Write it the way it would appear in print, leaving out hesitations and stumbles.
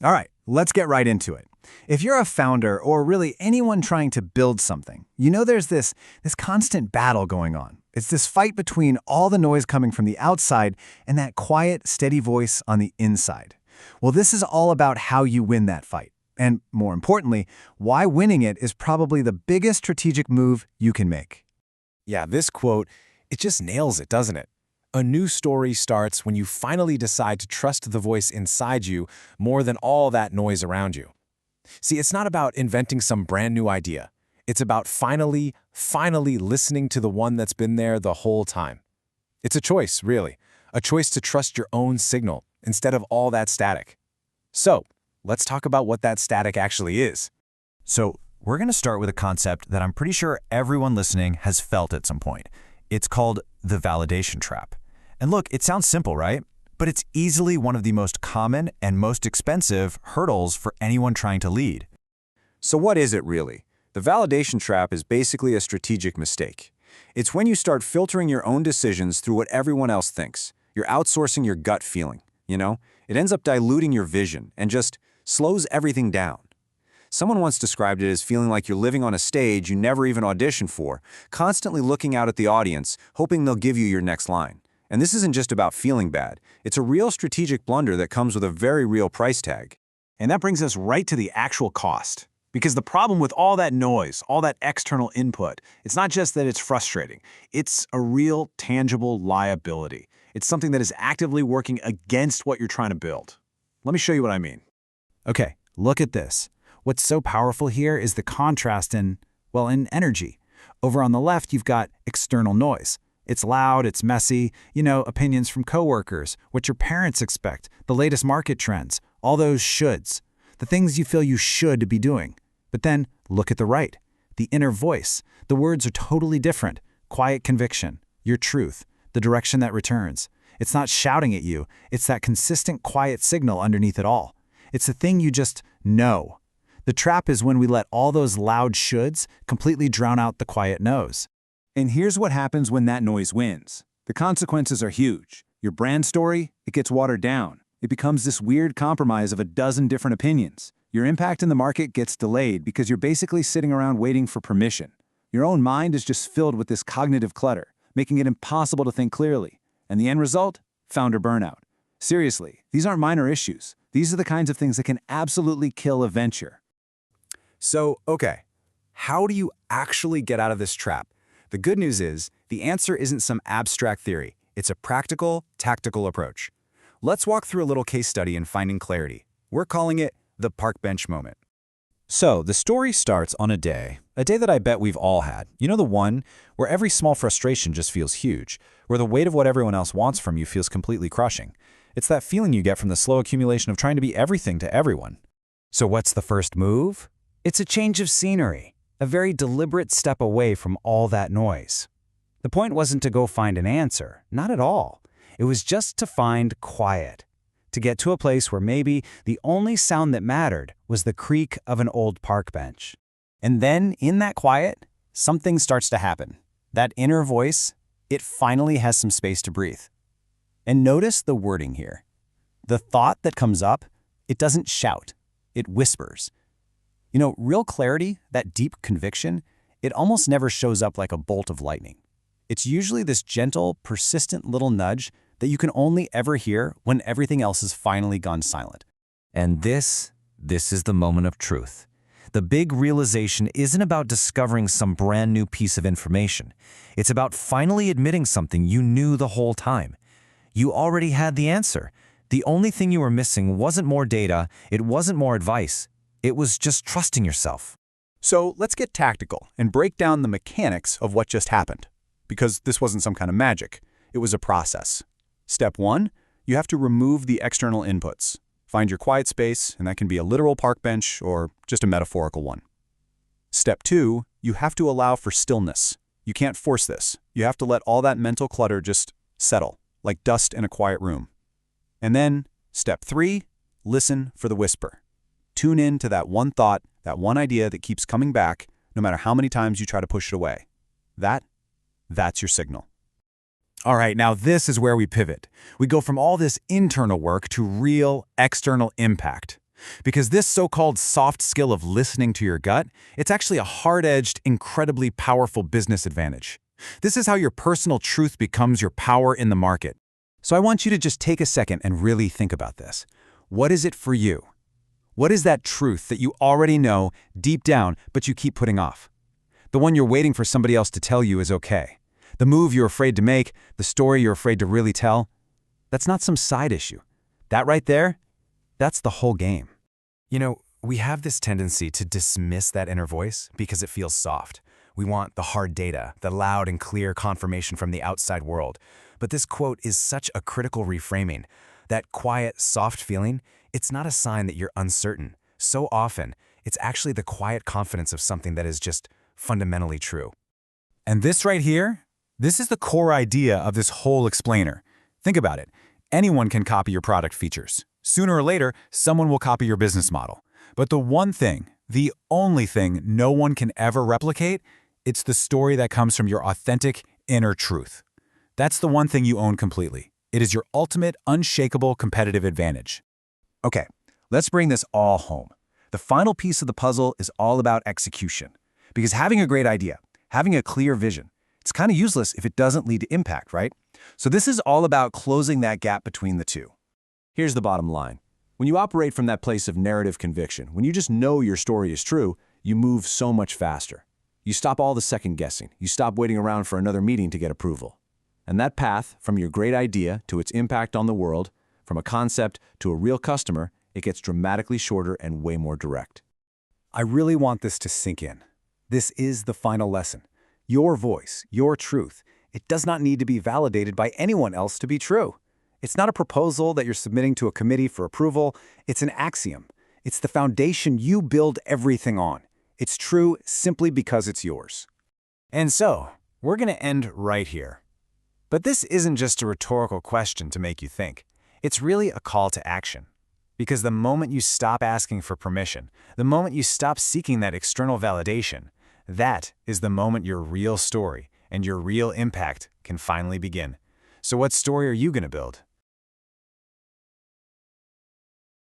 All right, let's get right into it. If you're a founder or really anyone trying to build something, you know there's this constant battle going on. It's this fight between all the noise coming from the outside and that quiet, steady voice on the inside. Well, this is all about how you win that fight. And more importantly, why winning it is probably the biggest strategic move you can make. Yeah, this quote, it just nails it, doesn't it? A new story starts when you finally decide to trust the voice inside you more than all that noise around you. See, it's not about inventing some brand new idea. It's about finally listening to the one that's been there the whole time. It's a choice, really. A choice to trust your own signal instead of all that static. So, let's talk about what that static actually is. So, we're going to start with a concept that I'm pretty sure everyone listening has felt at some point. It's called the validation trap. And look, it sounds simple, right? But it's easily one of the most common and most expensive hurdles for anyone trying to lead. So what is it really? The validation trap is basically a strategic mistake. It's when you start filtering your own decisions through what everyone else thinks. You're outsourcing your gut feeling, you know? It ends up diluting your vision and just slows everything down. Someone once described it as feeling like you're living on a stage you never even auditioned for, constantly looking out at the audience, hoping they'll give you your next line. And this isn't just about feeling bad. It's a real strategic blunder that comes with a very real price tag. And that brings us right to the actual cost. Because the problem with all that noise, all that external input, it's not just that it's frustrating. It's a real, tangible liability. It's something that is actively working against what you're trying to build. Let me show you what I mean. Okay, look at this. What's so powerful here is the contrast in energy. Over on the left, you've got external noise. It's loud, it's messy, opinions from coworkers, what your parents expect, the latest market trends, all those shoulds, the things you feel you should be doing. But then look at the right, the inner voice. The words are totally different. Quiet conviction, your truth, the direction that returns. It's not shouting at you. It's that consistent quiet signal underneath it all. It's the thing you just know. The trap is when we let all those loud shoulds completely drown out the quiet no's. And here's what happens when that noise wins. The consequences are huge. Your brand story, it gets watered down. It becomes this weird compromise of a dozen different opinions. Your impact in the market gets delayed because you're basically sitting around waiting for permission. Your own mind is just filled with this cognitive clutter, making it impossible to think clearly. And the end result? Founder burnout. Seriously, these aren't minor issues. These are the kinds of things that can absolutely kill a venture. So, okay, how do you actually get out of this trap? The good news is, the answer isn't some abstract theory. It's a practical, tactical approach. Let's walk through a little case study in finding clarity. We're calling it the park bench moment. So, the story starts on a day that I bet we've all had. You know, the one where every small frustration just feels huge, where the weight of what everyone else wants from you feels completely crushing. It's that feeling you get from the slow accumulation of trying to be everything to everyone. So what's the first move? It's a change of scenery, a very deliberate step away from all that noise. The point wasn't to go find an answer, not at all. It was just to find quiet, to get to a place where maybe the only sound that mattered was the creak of an old park bench. And then, in that quiet, something starts to happen. That inner voice, it finally has some space to breathe. And notice the wording here. The thought that comes up, it doesn't shout, it whispers. You know, real clarity, that deep conviction, it almost never shows up like a bolt of lightning. It's usually this gentle, persistent little nudge that you can only ever hear when everything else has finally gone silent. And this is the moment of truth. The big realization isn't about discovering some brand new piece of information. It's about finally admitting something you knew the whole time. You already had the answer. The only thing you were missing wasn't more data, it wasn't more advice. It was just trusting yourself. So let's get tactical and break down the mechanics of what just happened. Because this wasn't some kind of magic. It was a process. Step 1, you have to remove the external inputs. Find your quiet space, and that can be a literal park bench or just a metaphorical one. Step 2, you have to allow for stillness. You can't force this. You have to let all that mental clutter just settle, like dust in a quiet room. And then, step 3, listen for the whisper. Tune in to that one thought, that one idea that keeps coming back, no matter how many times you try to push it away. That's your signal. All right, now this is where we pivot. We go from all this internal work to real external impact. Because this so-called soft skill of listening to your gut, it's actually a hard-edged, incredibly powerful business advantage. This is how your personal truth becomes your power in the market. So I want you to just take a second and really think about this. What is it for you? What is that truth that you already know deep down, but you keep putting off? The one you're waiting for somebody else to tell you is okay. The move you're afraid to make, the story you're afraid to really tell, that's not some side issue. That right there, that's the whole game. You know, we have this tendency to dismiss that inner voice because it feels soft. We want the hard data, the loud and clear confirmation from the outside world. But this quote is such a critical reframing. That quiet, soft feeling, it's not a sign that you're uncertain. So often, it's actually the quiet confidence of something that is just fundamentally true. And this right here, this is the core idea of this whole explainer. Think about it. Anyone can copy your product features. Sooner or later, someone will copy your business model. But the one thing, the only thing no one can ever replicate, it's the story that comes from your authentic inner truth. That's the one thing you own completely. It is your ultimate, unshakable competitive advantage. Okay, let's bring this all home. The final piece of the puzzle is all about execution. Because having a great idea, having a clear vision, it's kind of useless if it doesn't lead to impact, right? So this is all about closing that gap between the two. Here's the bottom line. When you operate from that place of narrative conviction, when you just know your story is true, you move so much faster. You stop all the second guessing. You stop waiting around for another meeting to get approval. And that path, from your great idea to its impact on the world, from a concept to a real customer, it gets dramatically shorter and way more direct. I really want this to sink in. This is the final lesson. Your voice, your truth, it does not need to be validated by anyone else to be true. It's not a proposal that you're submitting to a committee for approval. It's an axiom. It's the foundation you build everything on. It's true simply because it's yours. And so, we're going to end right here. But this isn't just a rhetorical question to make you think. It's really a call to action. Because the moment you stop asking for permission, the moment you stop seeking that external validation, that is the moment your real story and your real impact can finally begin. So what story are you going to build?